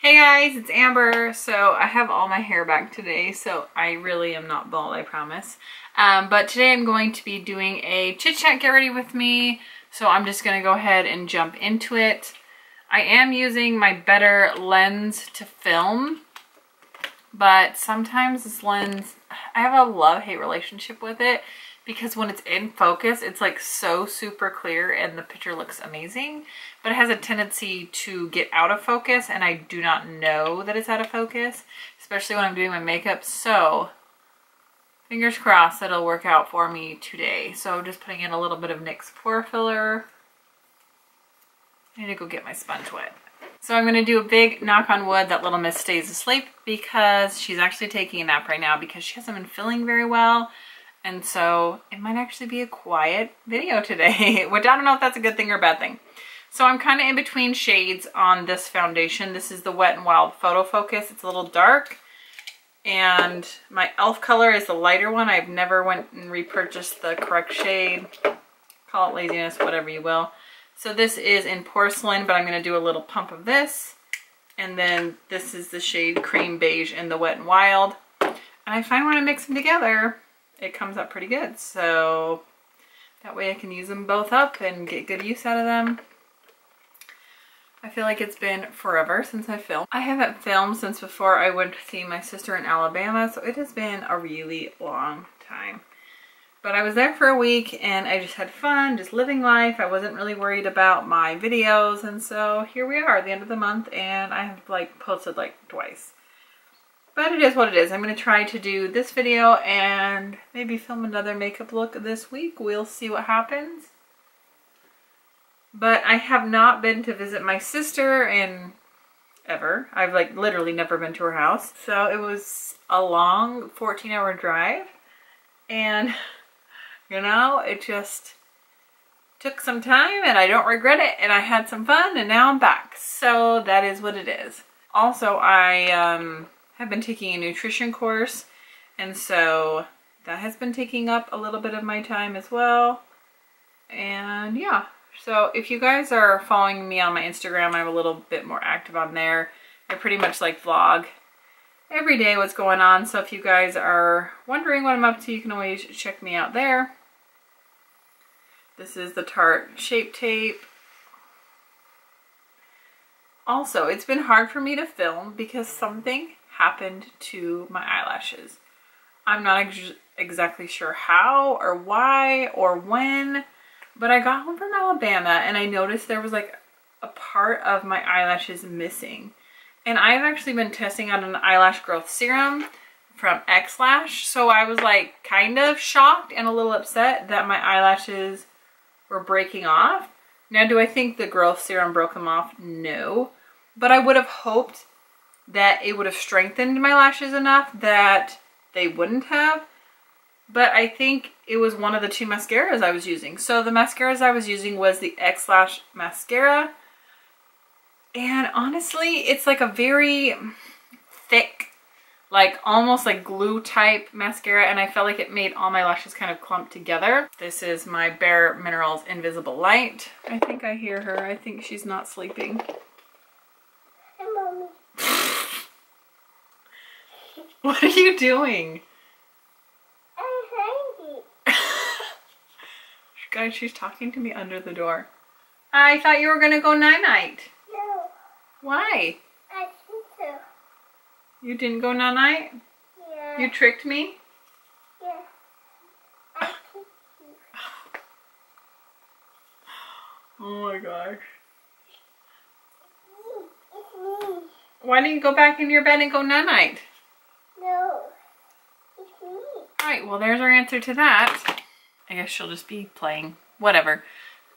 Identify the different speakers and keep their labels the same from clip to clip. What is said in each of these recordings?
Speaker 1: Hey guys, it's Amber. So I have all my hair back today, so I really am not bald, I promise. But today I'm going to be doing a chit chat get ready with me. So I'm just gonna go ahead and jump into it. I am using my better lens to film, but sometimes this lens, I have a love-hate relationship with it because when it's in focus, it's like so super clear and the picture looks amazing, but it has a tendency to get out of focus and I do not know that it's out of focus, especially when I'm doing my makeup. So fingers crossed that it'll work out for me today. So just putting in a little bit of NYX pore filler. I need to go get my sponge wet. So I'm gonna do a big knock on wood that little miss stays asleep because she's actually taking a nap right now because she hasn't been feeling very well. And so it might actually be a quiet video today, which I don't know if that's a good thing or a bad thing. So I'm kind of in between shades on this foundation. This is the Wet n Wild Photo Focus. It's a little dark. And my e.l.f. color is the lighter one. I've never went and repurchased the correct shade. Call it laziness, whatever you will. So this is in Porcelain, but I'm going to do a little pump of this. And then this is the shade Cream Beige in the Wet n Wild. And I find when I mix them together, it comes up pretty good. So that way I can use them both up and get good use out of them. I feel like it's been forever since I filmed. I haven't filmed since before I went to see my sister in Alabama, so it has been a really long time. But I was there for a week and I just had fun, just living life. I wasn't really worried about my videos, and so here we are at the end of the month and I have like posted like twice. But it is what it is. I'm going to try to do this video and maybe film another makeup look this week. We'll see what happens. But I have not been to visit my sister in ever. I've like literally never been to her house. So it was a long 14-hour drive. And you know, it just took some time and I don't regret it. And I had some fun and now I'm back. So that is what it is. Also, I have been taking a nutrition course, and so that has been taking up a little bit of my time as well. And yeah, so if you guys are following me on my Instagram, I'm a little bit more active on there. I pretty much like vlog every day what's going on, so if you guys are wondering what I'm up to, you can always check me out there. This is the Tarte Shape Tape. Also, it's been hard for me to film because something happened to my eyelashes. I'm not exactly sure how or why or when, but I got home from Alabama and I noticed there was like a part of my eyelashes missing. And I've actually been testing out an eyelash growth serum from X-Lash, so I was like kind of shocked and a little upset that my eyelashes were breaking off. Now, do I think the growth serum broke them off? No. But I would have hoped that it would have strengthened my lashes enough that they wouldn't have. But I think it was one of the two mascaras I was using. So the mascaras I was using was the X-Lash mascara. And honestly, it's like a very thick, like almost like glue type mascara. And I felt like it made all my lashes kind of clump together. This is my Bare Minerals Invisible Light. I think I hear her. I think she's not sleeping. What are you doing?
Speaker 2: I'm hungry.
Speaker 1: Guys, she's talking to me under the door. I thought you were gonna go night-night.
Speaker 2: No.
Speaker 1: Why?
Speaker 2: I think so.
Speaker 1: You didn't go night-night?
Speaker 2: Yeah.
Speaker 1: You tricked me?
Speaker 2: Yeah. I tricked you.
Speaker 1: Oh my gosh.
Speaker 2: It's me.
Speaker 1: Why didn't you go back in your bed and go night-night?
Speaker 2: No. It's me.
Speaker 1: Alright, well there's our answer to that. I guess she'll just be playing. Whatever.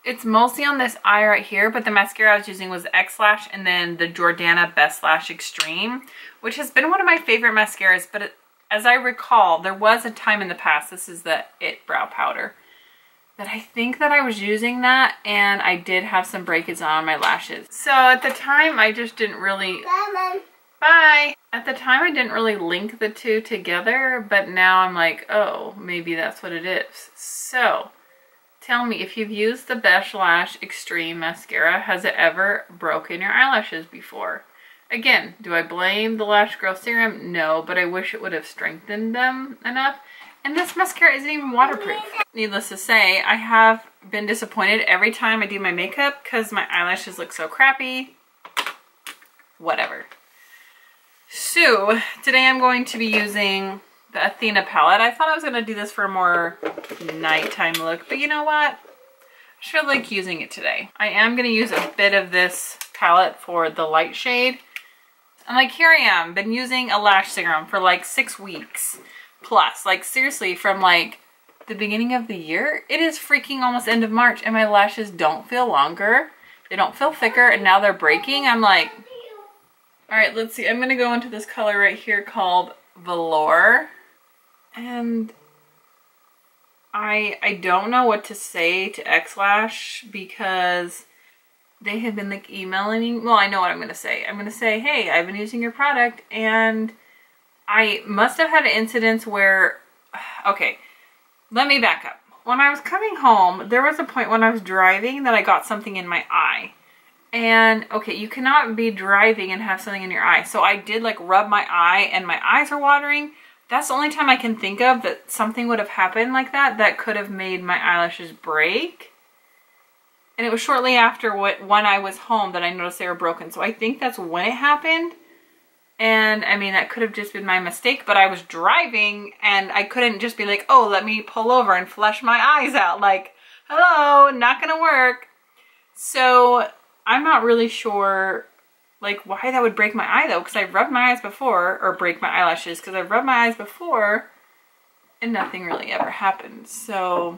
Speaker 1: It's mostly on this eye right here, but the mascara I was using was the X-Lash and then the Jordana Best Lash Extreme, which has been one of my favorite mascaras, but as I recall, there was a time in the past, this is the It Brow Powder, that I think that I was using that and I did have some breakage on my lashes. So at the time, I just didn't really...
Speaker 2: Bye, Mom.
Speaker 1: Bye! At the time, I didn't really link the two together, but now I'm like, oh, maybe that's what it is. So, tell me, if you've used the Best Lash Extreme Mascara, has it ever broken your eyelashes before? Again, do I blame the Lash Growth Serum? No, but I wish it would have strengthened them enough. And this mascara isn't even waterproof. Needless to say, I have been disappointed every time I do my makeup because my eyelashes look so crappy. Whatever. So, today I'm going to be using the Athena palette. I thought I was going to do this for a more nighttime look, but you know what? I just feel like using it today. I am going to use a bit of this palette for the light shade. And like, here I am, been using a lash serum for like 6 weeks plus. Like, seriously, from like the beginning of the year, it is freaking almost end of March and my lashes don't feel longer. They don't feel thicker, and now they're breaking. I'm like, all right, let's see. I'm going to go into this color right here called Velour. And I don't know what to say to X-Lash because they have been like emailing me. Well, I know what I'm going to say. I'm going to say, hey, I've been using your product and I must have had an incident where, okay, let me back up. When I was coming home, there was a point when I was driving that I got something in my eye. And okay, you cannot be driving and have something in your eye. So I did like rub my eye and my eyes are watering. That's the only time I can think of that something would have happened like that that could have made my eyelashes break. And it was shortly after when I was home that I noticed they were broken. So I think that's when it happened. And I mean, that could have just been my mistake, but I was driving and I couldn't just be like, oh, let me pull over and flush my eyes out. Like, hello, not gonna work. So I'm not really sure like why that would break my eye though, because I've rubbed my eyes before, or break my eyelashes, because I've rubbed my eyes before and nothing really ever happened. So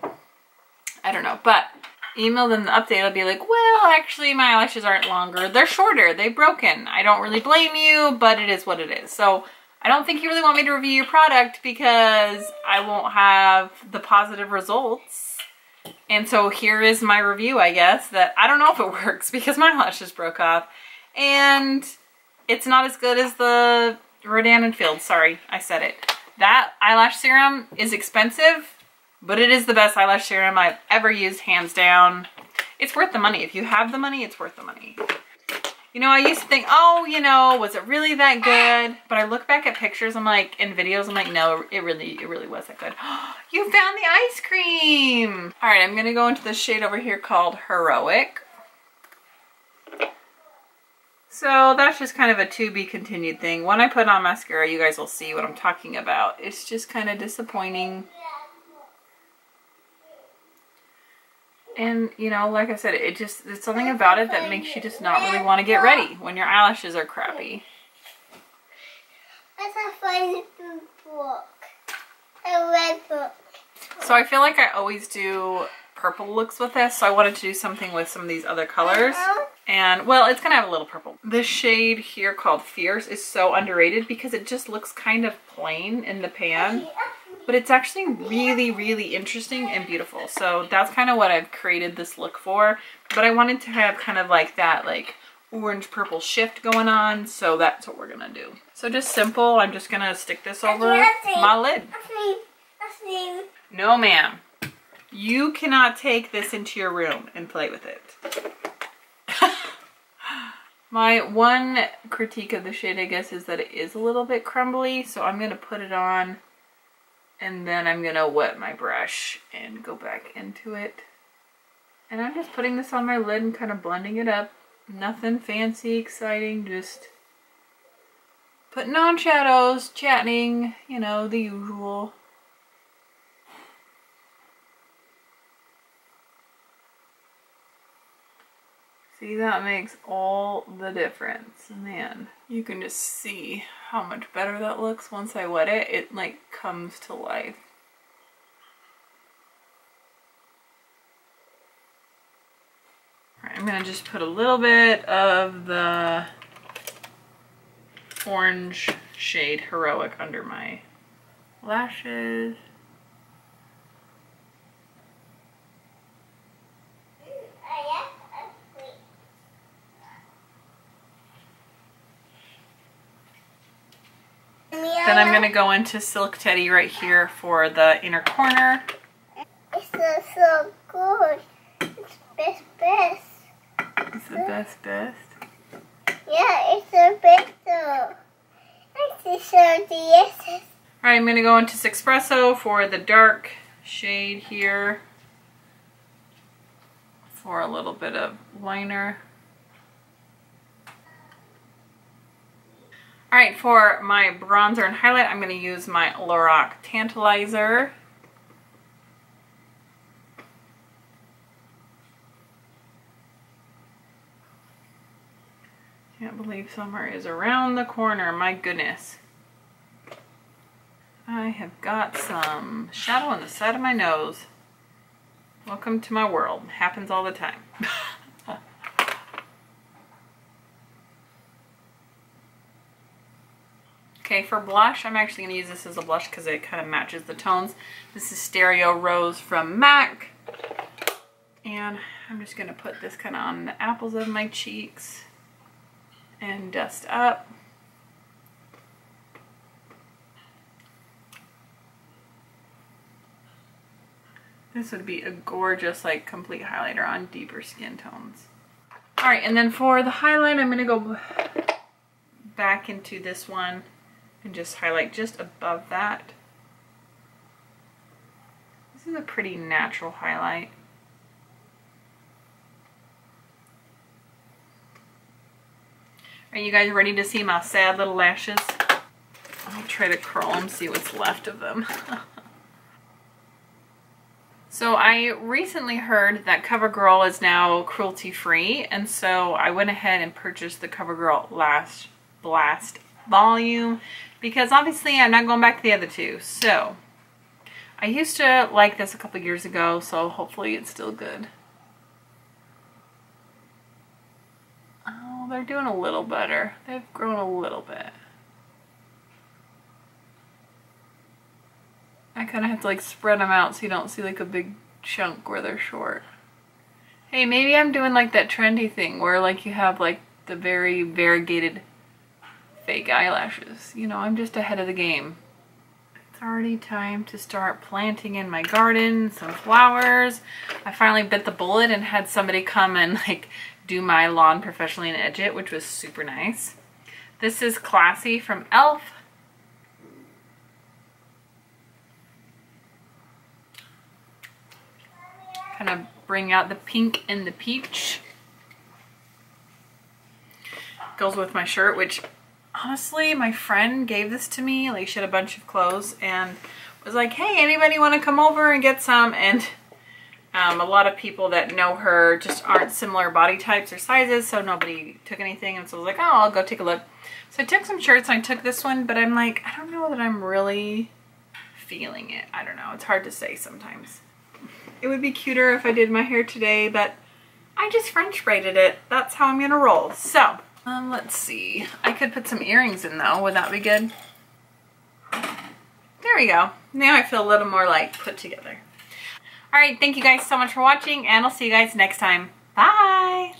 Speaker 1: I don't know, but email them the update. I'll be like, well, actually my eyelashes aren't longer. They're shorter. They've broken. I don't really blame you, but it is what it is. So I don't think you really want me to review your product because I won't have the positive results. And so here is my review, I guess, that I don't know if it works because my eyelashes broke off. And it's not as good as the Rodan & Field. Sorry, I said it. That eyelash serum is expensive, but it is the best eyelash serum I've ever used, hands down. It's worth the money. If you have the money, it's worth the money. You know, I used to think, oh, you know, was it really that good? But I look back at pictures, I'm like, and videos, I'm like, no, it really was that good. You found the ice cream! All right, I'm gonna go into this shade over here called Heroic. So that's just kind of a to be continued thing. When I put on mascara, you guys will see what I'm talking about. It's just kind of disappointing. And, you know, like I said, it's something about it that makes you just not really want to get ready when your eyelashes are crappy.
Speaker 2: That's a funny book. A red book.
Speaker 1: So I feel like I always do purple looks with this, so I wanted to do something with some of these other colors. And, well, it's going to have a little purple. This shade here called Fierce is so underrated because it just looks kind of plain in the pan. But it's actually really, really interesting and beautiful. So that's kind of what I've created this look for. But I wanted to have kind of like that like orange purple shift going on. So that's what we're going to do. So just simple. I'm just going to stick this over my lid. No, ma'am. You cannot take this into your room and play with it. My one critique of the shade, I guess, is that it is a little bit crumbly. So I'm going to put it on. And then I'm gonna wet my brush and go back into it. And I'm just putting this on my lid and kind of blending it up. Nothing fancy, exciting, just putting on shadows, chatting, you know, the usual. See, that makes all the difference. Man, you can just see how much better that looks once I wet it. It like comes to life. All right, I'm gonna just put a little bit of the orange shade Heroic under my lashes. Then I'm going to go into Silk Teddy right here for the inner corner.
Speaker 2: It's so good. It's best.
Speaker 1: It's the best.
Speaker 2: Yeah, it's a bit so. I see some yes.
Speaker 1: All right, I'm gonna go into Espresso for the dark shade here for a little bit of liner. All right, for my bronzer and highlight, I'm gonna use my Lorac Tantalizer. Can't believe summer is around the corner, my goodness. I have got some shadow on the side of my nose. Welcome to my world. Happens all the time. Okay, for blush, I'm actually going to use this as a blush because it kind of matches the tones. This is Stereo Rose from MAC. And I'm just going to put this kind of on the apples of my cheeks and dust up. This would be a gorgeous, like, complete highlighter on deeper skin tones. All right, and then for the highlight, I'm going to go back into this one and just highlight just above that. This is a pretty natural highlight. Are you guys ready to see my sad little lashes? I'll try to curl them, see what's left of them. So I recently heard that CoverGirl is now cruelty-free, and so I went ahead and purchased the CoverGirl Last Blast Volume because obviously I'm not going back to the other two. So I used to like this a couple years ago, so hopefully it's still good. Oh, they're doing a little better. They've grown a little bit. I kind of have to like spread them out so you don't see like a big chunk where they're short. Hey, maybe I'm doing like that trendy thing where like you have like the very variegated fake eyelashes. You know, I'm just ahead of the game. It's already time to start planting in my garden some flowers. I finally bit the bullet and had somebody come and like do my lawn professionally and edge it, which was super nice. This is Classy from e.l.f. Kind of bring out the pink and the peach. Goes with my shirt, which honestly my friend gave this to me. Like, she had a bunch of clothes and was like, hey, anybody want to come over and get some? And a lot of people that know her just aren't similar body types or sizes, so nobody took anything. And so I was like, oh, I'll go take a look. So I took some shirts and I took this one, but I'm like, I don't know that I'm really feeling it. I don't know. It's hard to say sometimes. It would be cuter if I did my hair today, but I just French braided it. That's how I'm gonna roll. So, let's see. I could put some earrings in though. Would that be good? There we go. Now I feel a little more like put together. All right, thank you guys so much for watching, and I'll see you guys next time. Bye!